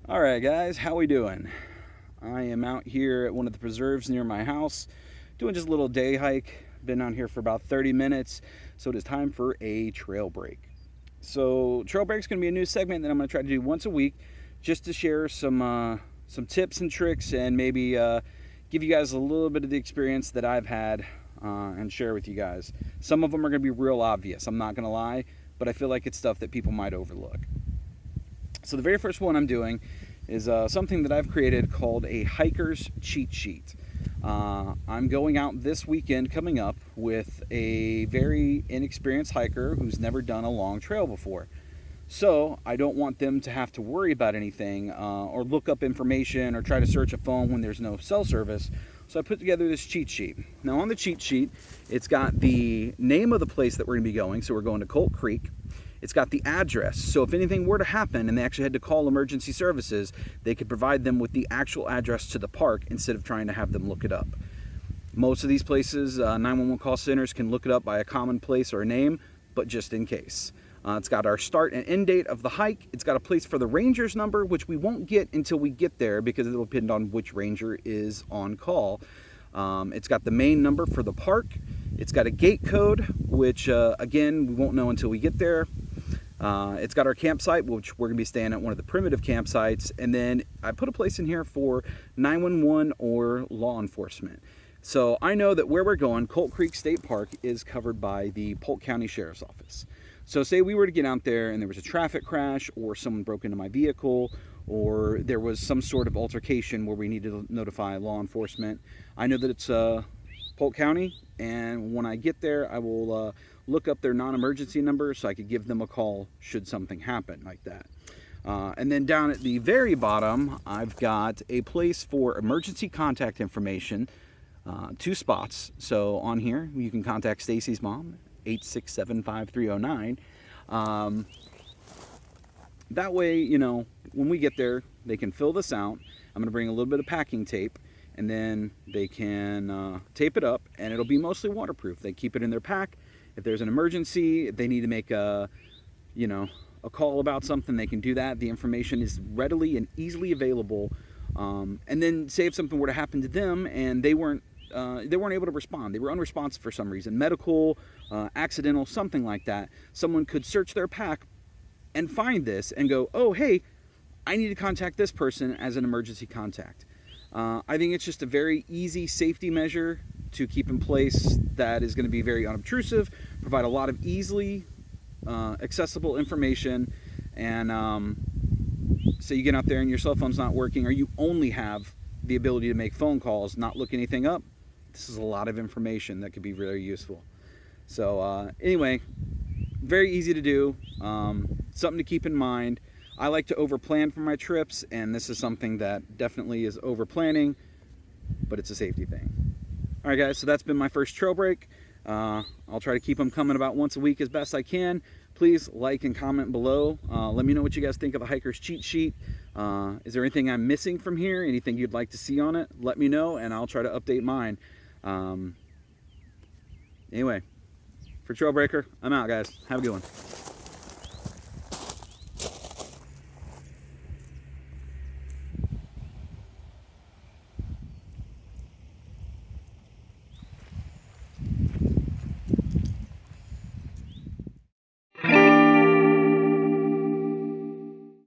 All right, guys, how we doing? I am out here at one of the preserves near my house doing just a little day hike. Been on here for about 30 minutes, so it is time for a trail break. So trail break is going to be a new segment that I'm going to try to do once a week, just to share some tips and tricks, and maybe give you guys a little bit of the experience that I've had and share with you guys. Some of them are going to be real obvious, I'm not going to lie, but I feel like it's stuff that people might overlook. So the very first one I'm doing is something that I've created called a hiker's cheat sheet. I'm going out this weekend coming up with a very inexperienced hiker who's never done a long trail before. So I don't want them to have to worry about anything or look up information or try to search a phone when there's no cell service. So I put together this cheat sheet. Now on the cheat sheet, it's got the name of the place that we're going to be going. So we're going to Colt Creek. It's got the address, so if anything were to happen and they actually had to call emergency services, they could provide them with the actual address to the park instead of trying to have them look it up. Most of these places, 911 call centers can look it up by a common place or a name, but just in case. It's got our start and end date of the hike. It's got a place for the ranger's number, which we won't get until we get there because it'll depend on which ranger is on call. It's got the main number for the park. It's got a gate code, which again, we won't know until we get there. It's got our campsite, which we're going to be staying at one of the primitive campsites. And then I put a place in here for 911 or law enforcement. So I know that where we're going, Colt Creek State Park, is covered by the Polk County Sheriff's Office. So say we were to get out there and there was a traffic crash or someone broke into my vehicle or there was some sort of altercation where we needed to notify law enforcement. I know that it's Polk County, and when I get there, I will look up their non-emergency number so I could give them a call should something happen like that. And then down at the very bottom, I've got a place for emergency contact information, 2 spots. So on here, you can contact Stacy's mom, 867-5309. That way, you know, when we get there, they can fill this out. I'm going to bring a little bit of packing tape, and then they can tape it up, and it'll be mostly waterproof. They keep it in their pack. If there's an emergency, if they need to make a call about something, they can do that. The information is readily and easily available. And then say if something were to happen to them and they weren't able to respond, they were unresponsive for some reason, medical, accidental, something like that, someone could search their pack and find this and go, oh, hey, I need to contact this person as an emergency contact. I think it's just a very easy safety measure to keep in place that is going to be very unobtrusive, provide a lot of easily accessible information, and so you get out there and your cell phone's not working, or you only have the ability to make phone calls, not look anything up. This is a lot of information that could be very useful. So anyway, very easy to do, something to keep in mind. I like to over-plan for my trips, and this is something that definitely is over-planning, but it's a safety thing. All right, guys, so that's been my first trail break. I'll try to keep them coming about once a week as best I can. Please like and comment below. Let me know what you guys think of the hiker's cheat sheet. Is there anything I'm missing from here? Anything you'd like to see on it? Let me know, and I'll try to update mine. Anyway, for Trail Breaker, I'm out, guys. Have a good one.